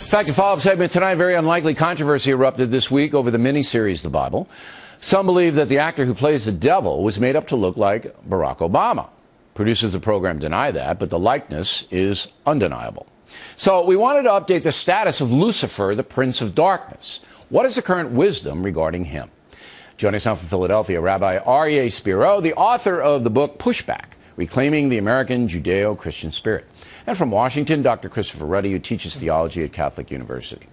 In fact, a follow-up segment tonight, very unlikely controversy erupted this week over the miniseries The Bible. Some believe that the actor who plays the devil was made up to look like Barack Obama. Producers of the program deny that, but the likeness is undeniable. So we wanted to update the status of Lucifer, the Prince of Darkness. What is the current wisdom regarding him? Joining us now from Philadelphia, Rabbi Aryeh Spiro, the author of the book Pushback, Reclaiming the American Judeo-Christian Spirit. And from Washington, Dr. Christopher Ruddy, who teaches theology at Catholic University.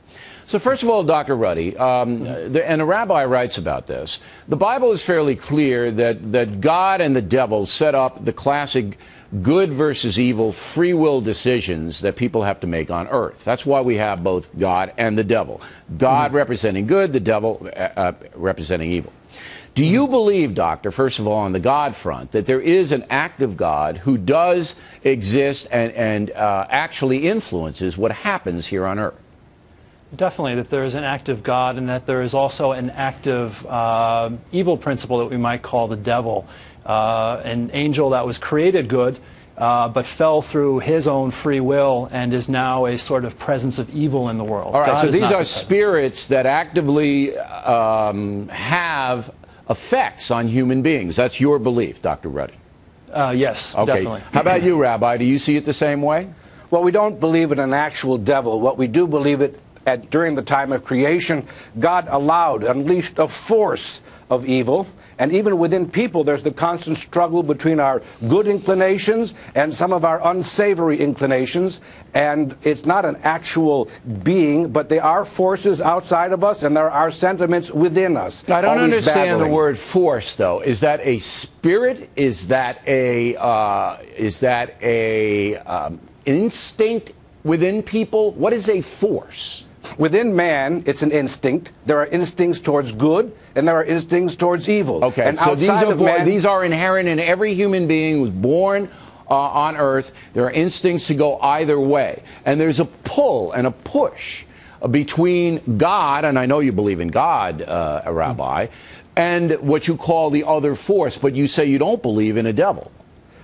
So first of all, Dr. Ruddy, and a rabbi writes about this, the Bible is fairly clear that God and the devil set up the classic good versus evil free will decisions that people have to make on earth. That's why we have both God and the devil. God representing good, the devil representing evil. Do you believe, Doctor, first of all, on the God front, that there is an active God who does exist and actually influences what happens here on earth? Definitely, that there is an active God and that there is also an active evil principle that we might call the devil. An angel that was created good, but fell through his own free will and is now a sort of presence of evil in the world. All right, God so these are spirits that actively have effects on human beings. That's your belief, Dr. Ruddy? Yes, okay. Definitely. How about you, Rabbi? Do you see it the same way? Well, we don't believe in an actual devil. What we do believe it during the time of creation, God unleashed a force of evil. And even within people, there's the constant struggle between our good inclinations and some of our unsavory inclinations. And it's not an actual being, but they are forces outside of us, and there are sentiments within us. I don't understand the word force, though. Is that a spirit? Is that a instinct within people? What is a force? Within man, it's an instinct. There are instincts towards good, and there are instincts towards evil. Okay, and so these are inherent in every human being who was born on Earth. There are instincts to go either way. And there's a pull and a push between God, and I know you believe in God, Rabbi, and what you call the other force, but you say you don't believe in a devil.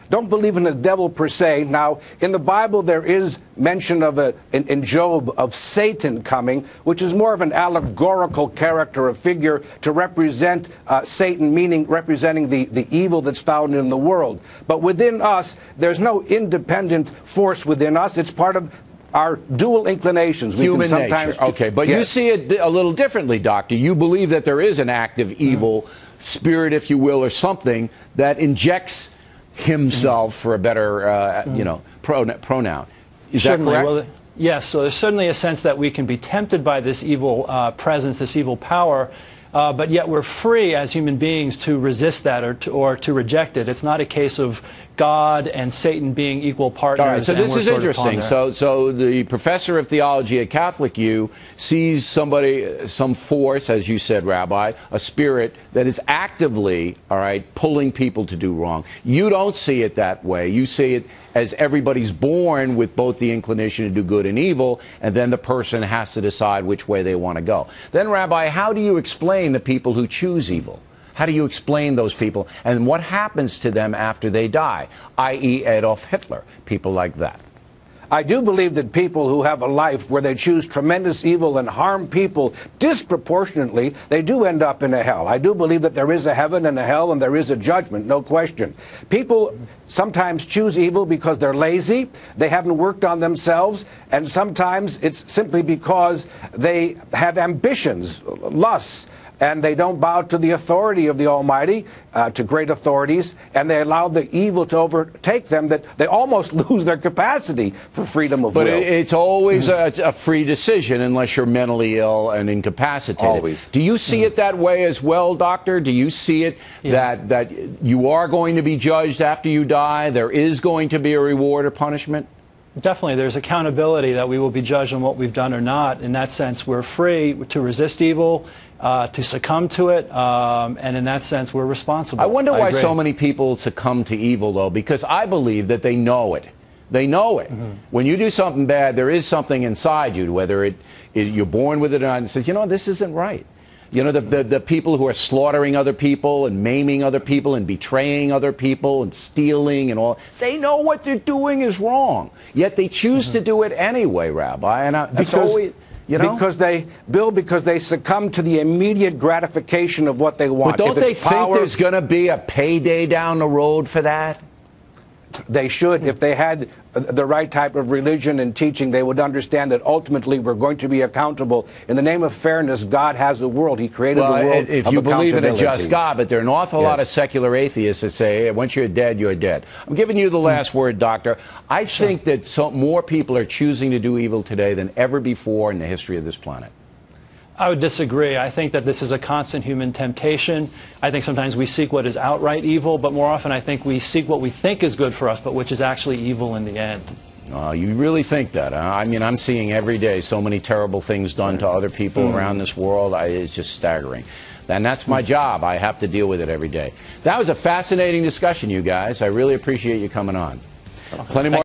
Don't believe in a devil per se. Now, in the Bible, there is mention of in Job of Satan coming, which is more of an allegorical character, a figure to represent Satan, meaning representing the evil that's found in the world. But within us, there's no independent force within us. It's part of our dual inclinations. Human nature. Okay, but yes. You see it a little differently, Doctor. You believe that there is an active evil spirit, if you will, or something that injects himself, for a better, pronoun. Is that correct? Well, yes. So there's certainly a sense that we can be tempted by this evil presence, this evil power, but yet we're free as human beings to resist that or to reject it. It's not a case of God and Satan being equal partners. All right, so this is interesting. So the professor of theology at Catholic U sees some force, as you said, Rabbi, a spirit that is actively, pulling people to do wrong. You don't see it that way. You see it as everybody's born with both the inclination to do good and evil, and then the person has to decide which way they want to go. Then, Rabbi, how do you explain the people who choose evil? How do you explain those people, and what happens to them after they die, i.e. Adolf Hitler, people like that? I do believe that people who have a life where they choose tremendous evil and harm people disproportionately, they do end up in a hell. I do believe that there is a heaven and a hell and there is a judgment, no question. People sometimes choose evil because they're lazy, they haven't worked on themselves, and sometimes it's simply because they have ambitions, lusts, and they don't bow to the authority of the Almighty, to great authorities, and they allow the evil to overtake them, that they almost lose their capacity for freedom of will. But it's always a free decision unless you're mentally ill and incapacitated. Always. Do you see it that way as well, Doctor? Do you see it that you are going to be judged after you die? There is going to be a reward or punishment? Definitely. There's accountability that we will be judged on what we've done or not. In that sense, we're free to resist evil, to succumb to it, and in that sense, we're responsible. I wonder why so many people succumb to evil, though, because I believe that they know it. They know it. When you do something bad, there is something inside you, whether you're born with it or not, and says, you know, this isn't right. You know, the people who are slaughtering other people and maiming other people and betraying other people and stealing and all, they know what they're doing is wrong, yet they choose to do it anyway, Rabbi. And because they succumb to the immediate gratification of what they want. But don't they think there's going to be a payday down the road for that? They should. If they had the right type of religion and teaching, they would understand that ultimately we're going to be accountable. In the name of fairness, God has a world. He created the world if you believe in a just God, but there are an awful lot of secular atheists that say, hey, once you're dead, you're dead. I'm giving you the last word, Doctor. I think that more people are choosing to do evil today than ever before in the history of this planet. I would disagree. I think that this is a constant human temptation. I think sometimes we seek what is outright evil, but more often I think we seek what we think is good for us, but which is actually evil in the end. You really think that? I mean, I'm seeing every day so many terrible things done to other people around this world. It's just staggering. And that's my job. I have to deal with it every day. That was a fascinating discussion, you guys. I really appreciate you coming on. Plenty more.